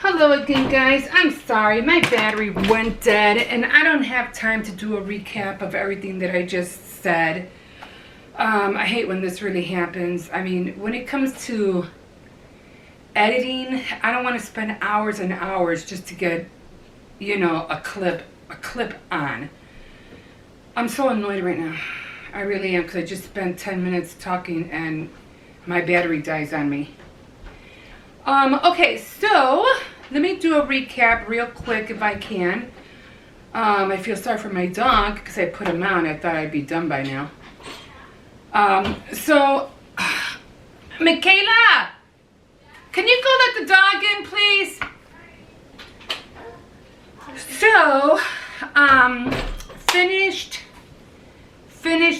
Hello again, guys. I'm sorry, my battery went dead and I don't have time to do a recap of everything that I just said. I hate when this really happens. I mean, when it comes to editing, I don't want to spend hours and hours just to get, a clip on. I'm so annoyed right now. I really am, because I just spent 10 minutes talking and my battery dies on me. Okay, so let me do a recap real quick if I can. I feel sorry for my dog because I put him on. I thought I'd be done by now. Michaela, can you go let the dog in, please? So, finished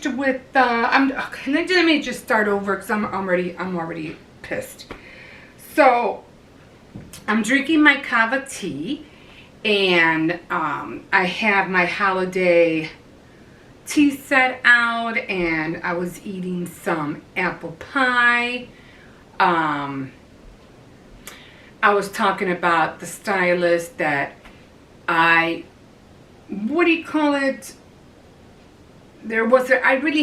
with, okay, let me just start over because I'm already pissed. So, I'm drinking my kava tea, and I have my holiday tea set out, and I was eating some apple pie. I was talking about the stylist that I really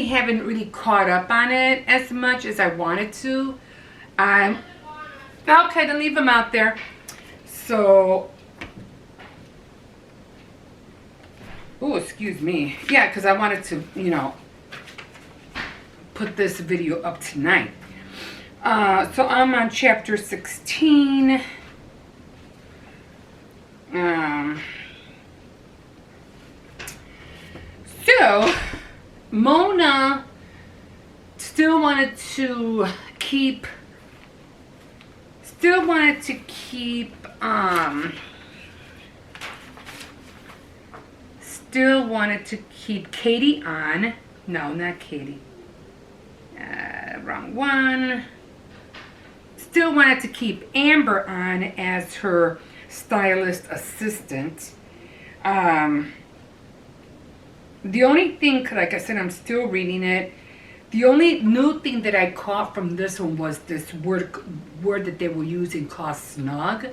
haven't really caught up on it as much as I wanted to. Okay, then leave them out there. So, oh, excuse me. Yeah, because I wanted to, put this video up tonight. So I'm on chapter 16. So, Mona still wanted to keep Katie on. No, not Katie. Wrong one. Still wanted to keep Amber on as her stylist assistant. The only thing, like I said, I'm still reading it. The only new thing that I caught from this one was this word that they were using called snug.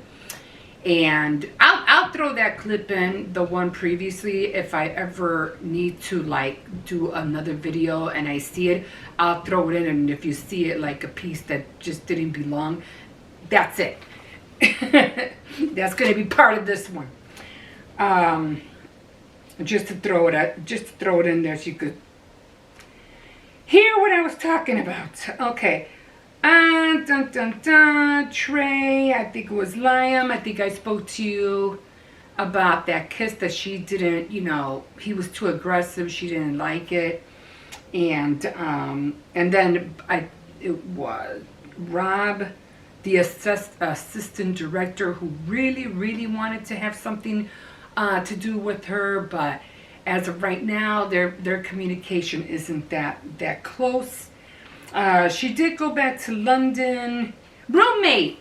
And I'll throw that clip in, the one previously, if I ever need to do another video and I see it, I'll throw it in. And if you see it like a piece that just didn't belong, that's it. That's going to be part of this one. Just to throw it in there so you could hear what I was talking about. Okay. Trey, I think it was Liam. I think I spoke to you about that kiss that she didn't, he was too aggressive. She didn't like it. And then it was Rob, the assistant director, who really, really wanted to have something to do with her, but as of right now, their communication isn't that close. She did go back to London. Roommate!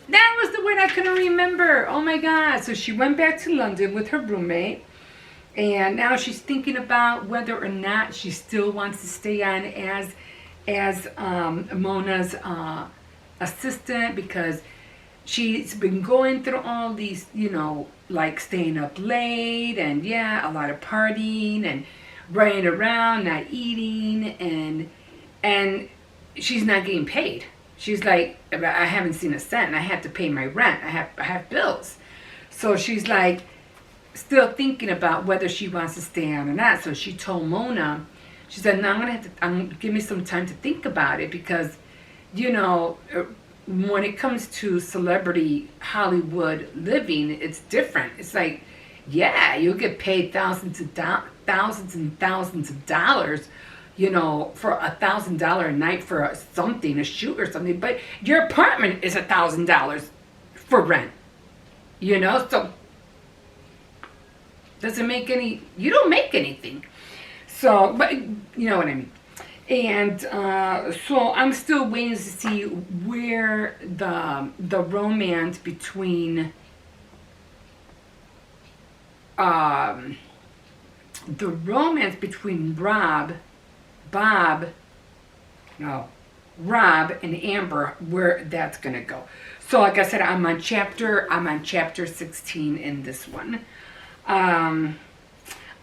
That was the word I couldn't remember. Oh my God. So she went back to London with her roommate. And now she's thinking about whether or not she still wants to stay on as Mona's assistant, because she's been going through all these, like staying up late and a lot of partying and running around, not eating, and she's not getting paid. She's like, I haven't seen a cent, and I have to pay my rent. I have bills. So she's like still thinking about whether she wants to stay on or not. So she told Mona, she said, no, I'm gonna give me some time to think about it, because when it comes to celebrity Hollywood living, it's different. It's like, you'll get paid thousands and thousands of dollars, for $1,000 a night for a shoot or something. But your apartment is $1,000 for rent, So doesn't make you don't make anything. So, but you know what I mean. And so I'm still waiting to see where the romance between Rob and Amber, where that's gonna go. So like I said, I'm on chapter 16 in this one.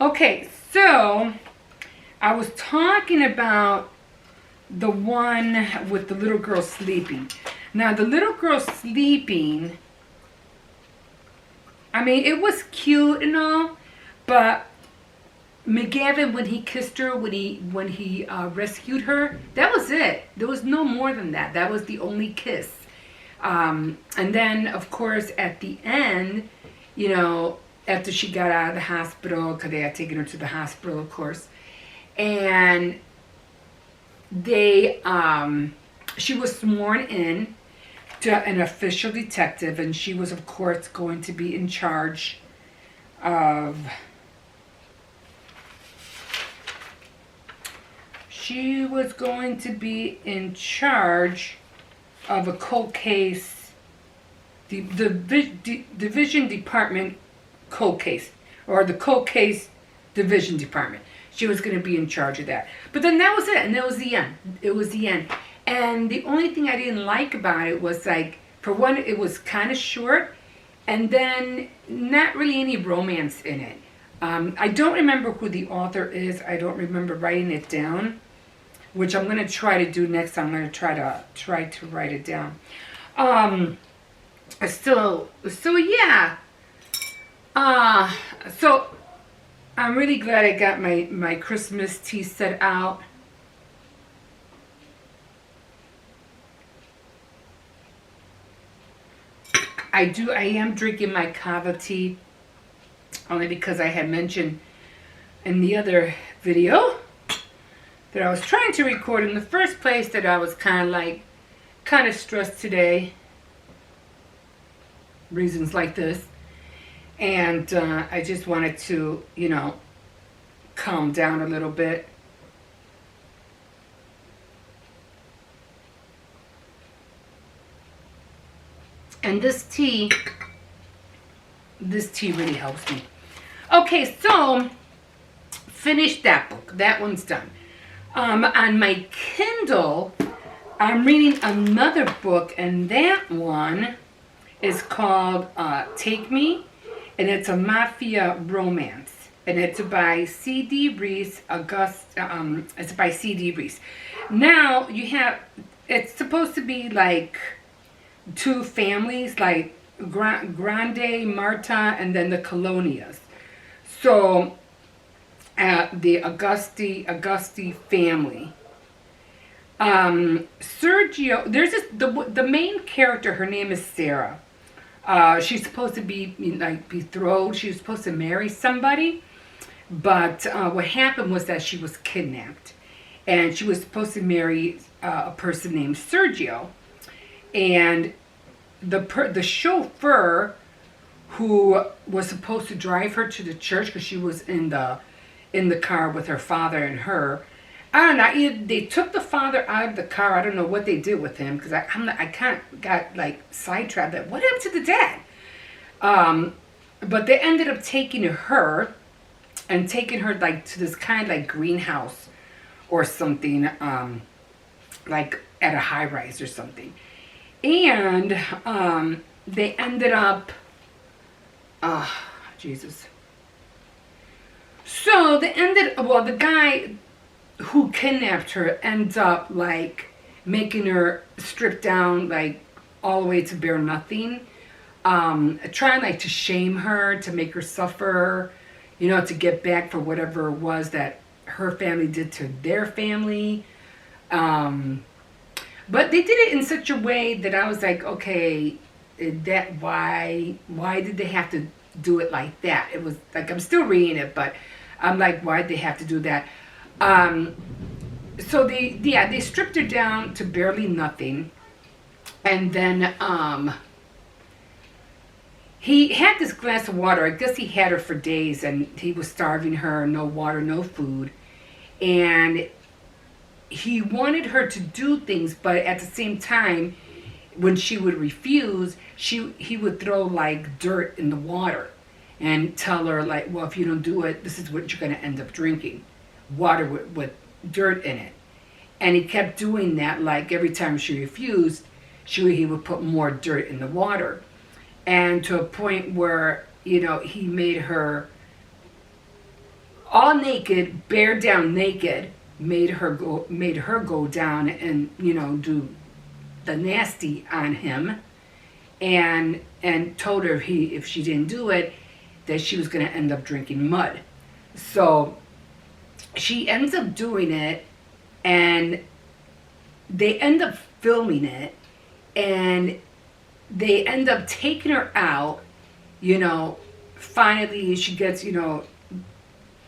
Okay, so I was talking about the one with the little girl sleeping. Now the little girl sleeping, I mean, it was cute and all, but McGavin, when he kissed her, when he rescued her, that was it. There was no more than that. That was the only kiss. And then, of course, at the end, you know, after she got out of the hospital, because they had taken her to the hospital, of course, and they, she was sworn in to an official detective, and she was, of course, going to be in charge of. She was going to be in charge of a cold case, the division department cold case, or the cold case division department. She was going to be in charge of that. But then that was it, and that was the end. It was the end. And the only thing I didn't like about it was, like, for one, it was kind of short, and then not really any romance in it. I don't remember who the author is. I don't remember writing it down, which I'm going to try to do next time. I'm going to try to write it down. So yeah. So I'm really glad I got my Christmas tea set out. I am drinking my kava tea, only because I had mentioned in the other video that I was trying to record in the first place that I was kind of stressed today. Reasons like this. And I just wanted to, you know, calm down a little bit. And this tea really helps me. Okay, so finished that book. That one's done. On my Kindle, I'm reading another book, and that one is called Take Me, and it's a mafia romance, and it's by C.D. Reese. It's by C.D. Reese. Now it's supposed to be like two families, like Grande, Marta, and then the Colonias. So the Augusti family. Sergio, there's the main character. Her name is Sarah. She's supposed to be like betrothed. She was supposed to marry somebody, but what happened was that she was kidnapped, and she was supposed to marry a person named Sergio, and the chauffeur who was supposed to drive her to the church, because she was in the car with her father and her. I don't know. Either they took the father out of the car. I don't know what they did with him, because I kind of got like sidetracked. That what happened to the dad? But they ended up taking her like to this kind of like greenhouse or something, like at a high rise or something, and they ended up. Jesus. So the guy who kidnapped her ends up like making her strip down like all the way to bare nothing, trying like to shame her, to make her suffer, you know, to get back for whatever it was that her family did to their family. But they did it in such a way that I was like, okay, why did they have to do it like that? It was like, I'm still reading it, but I'm like, why'd they have to do that? So they stripped her down to barely nothing, and then he had this glass of water. I guess he had her for days, and he was starving her, no water, no food, and he wanted her to do things, but at the same time, when she would refuse, he would throw like dirt in the water and tell her like, well, if you don't do it, this is what you're going to end up drinking, water with dirt in it. And he kept doing that, like every time she refused, he would put more dirt in the water. And to a point where, he made her all naked, bare down naked, made her go down and, do the nasty on him, and told her if she didn't do it, that she was going to end up drinking mud. So she ends up doing it, and they end up filming it, and they end up taking her out. Finally she gets,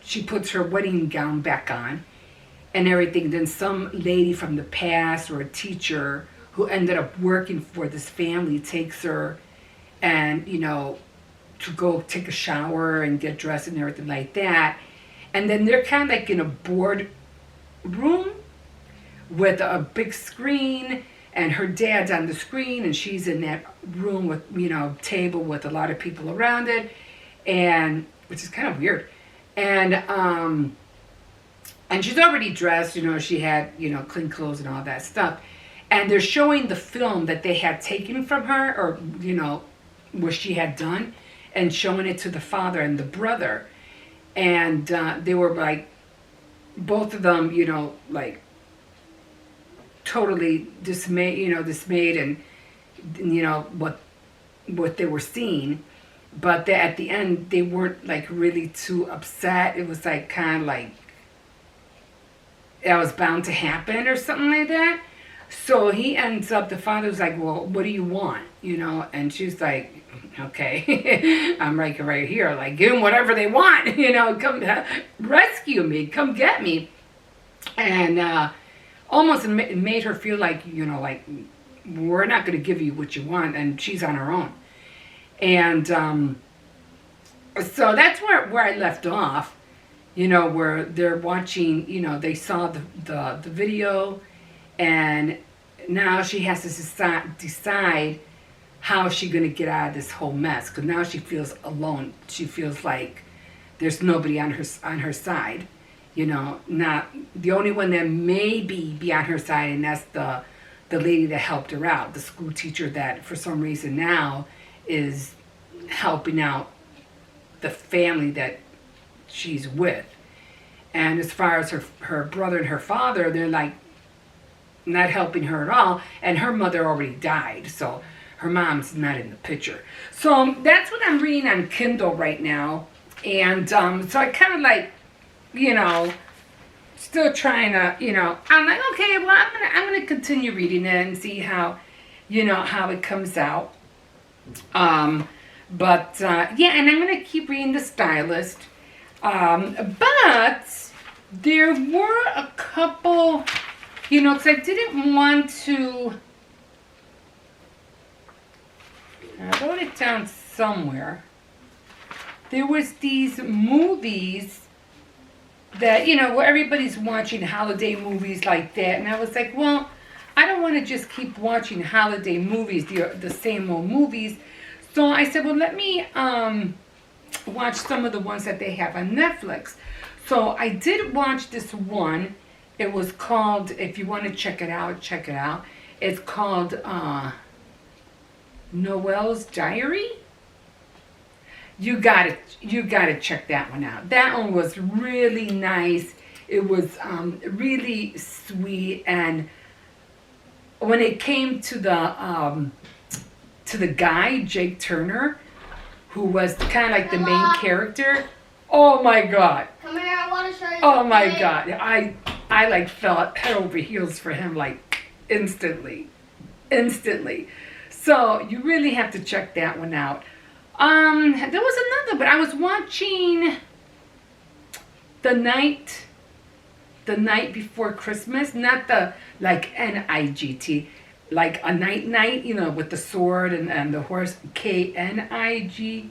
she puts her wedding gown back on and everything. Then some lady from the past, or a teacher who ended up working for this family, takes her and, to go take a shower and get dressed and everything like that. And then they're kind of like in a board room with a big screen, and her dad's on the screen, and she's in that room with, table with a lot of people around it, and which is kind of weird. And she's already dressed, she had, clean clothes and all that stuff. And they're showing the film that they had taken from her, or, what she had done, and showing it to the father and the brother. And they were like, both of them, like totally dismayed and, what they were seeing. But at the end, they weren't like really too upset. It was like kind of like that was bound to happen or something like that. So he ends up, the father's like, well, what do you want? And she's like, okay, I'm right here. Like, give them whatever they want, come rescue me, come get me. And almost made her feel like, like, we're not going to give you what you want. And she's on her own. And so that's where I left off, where they're watching, they saw the video, and now she has to decide how she's going to get out of this whole mess, because now she feels alone. She feels like there's nobody on her side, not the only one that may be on her side, and that's the lady that helped her out, the school teacher that for some reason now is helping out the family that she's with. And as far as her brother and her father, they're like not helping her at all, and her mother already died, so her mom's not in the picture. So that's what I'm reading on Kindle right now. And so I kind of like, still trying to, I'm like, okay, well, I'm gonna continue reading it and see how, how it comes out. But yeah, and I'm gonna keep reading The Stylist. But there were a couple, because I didn't want to. I wrote it down somewhere. There was these movies that, where everybody's watching holiday movies like that. And I was like, well, I don't want to just keep watching holiday movies, the same old movies. So I said, well, let me watch some of the ones that they have on Netflix. So I did watch this one. It was called, if you want to check it out, check it out. It's called Noel's Diary. You gotta check that one out. That one was really nice. It was really sweet, and when it came to the guy, Jake Turner, who was kind of like the main character, oh my God! Come here, I want to show you. Oh my God! I like fell head over heels for him, like instantly. So you really have to check that one out. There was another, but I was watching the night before Christmas, not the like NIGT, like a night, with the sword and the horse, KNIGHT,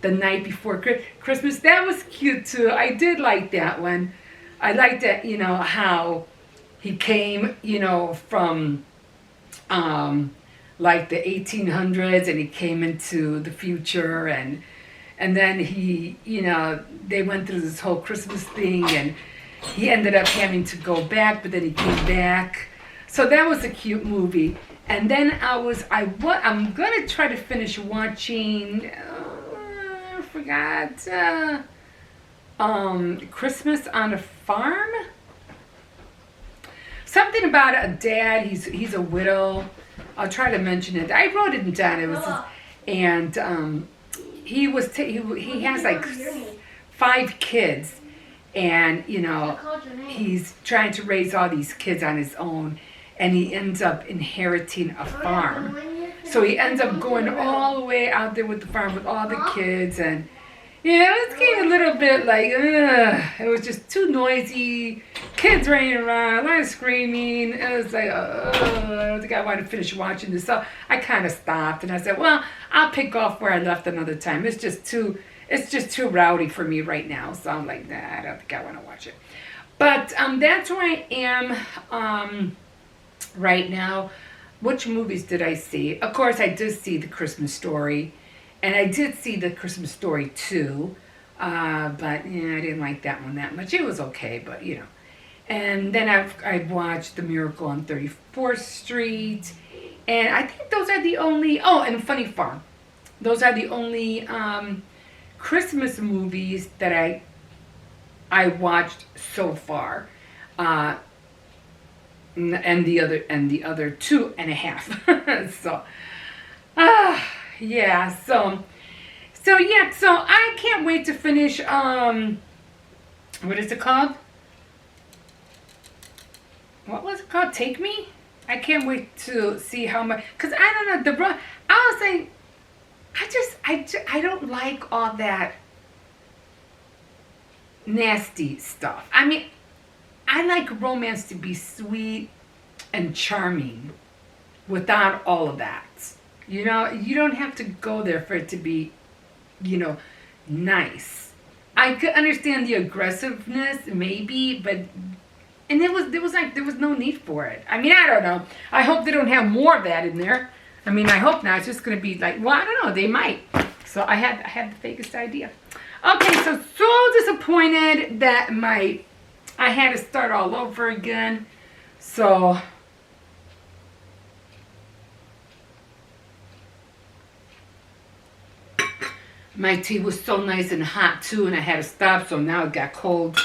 the night before Christmas. That was cute too. I did like that one. I liked that, how he came, from like the 1800s, and he came into the future, and then he, they went through this whole Christmas thing, and he ended up having to go back, but then he came back. So that was a cute movie. And then I'm gonna try to finish watching. I forgot. Christmas on a Farm. Something about a dad. He's a widow. I'll try to mention it. I wrote it down. It was, and he has like 5 kids, and he's trying to raise all these kids on his own, and he ends up inheriting a farm. So he ends up going all the way out there with the farm with all the kids, and it's getting a little bit like, it was just too noisy, kids running around, a lot of screaming. It was like, I don't think I want to finish watching this. So I kind of stopped, and I said, well, I'll pick off where I left another time. It's just too rowdy for me right now. So I'm like, nah, I don't think I want to watch it. But that's where I am right now. Which movies did I see? Of course, I did see The Christmas Story. And I did see The Christmas Story 2, but I didn't like that one that much. It was okay, but And then I've watched The Miracle on 34th Street, and I think those are the only. Oh, and Funny Farm. Those are the only Christmas movies that I watched so far, and the other 2.5. So. Yeah, so I can't wait to finish, what is it called? What was it called? Take Me? I can't wait to see how much, because I don't know, I was like, I don't like all that nasty stuff. I mean, I like romance to be sweet and charming without all of that. You don't have to go there for it to be, nice. I could understand the aggressiveness, maybe, but there was no need for it. I mean, I don't know. I hope they don't have more of that in there. I mean, I hope not. It's just gonna be like, well, I don't know. They might. So I had the fakest idea. Okay, so disappointed that I had to start all over again. So. My tea was so nice and hot too, and I had to stop, so now it got cold.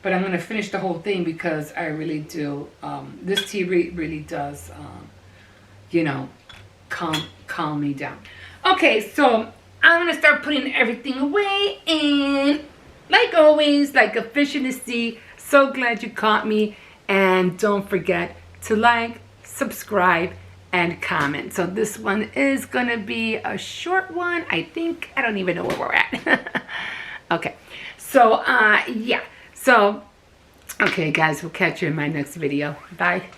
But I'm going to finish the whole thing because I really do. This tea really does, calm me down. Okay, so I'm going to start putting everything away. And like always, like a fish in the sea, so glad you caught me. And don't forget to like, subscribe, and comment. So this one is gonna be a short one, I think. I don't even know where we're at. Okay, so yeah, so okay guys, we'll catch you in my next video. Bye.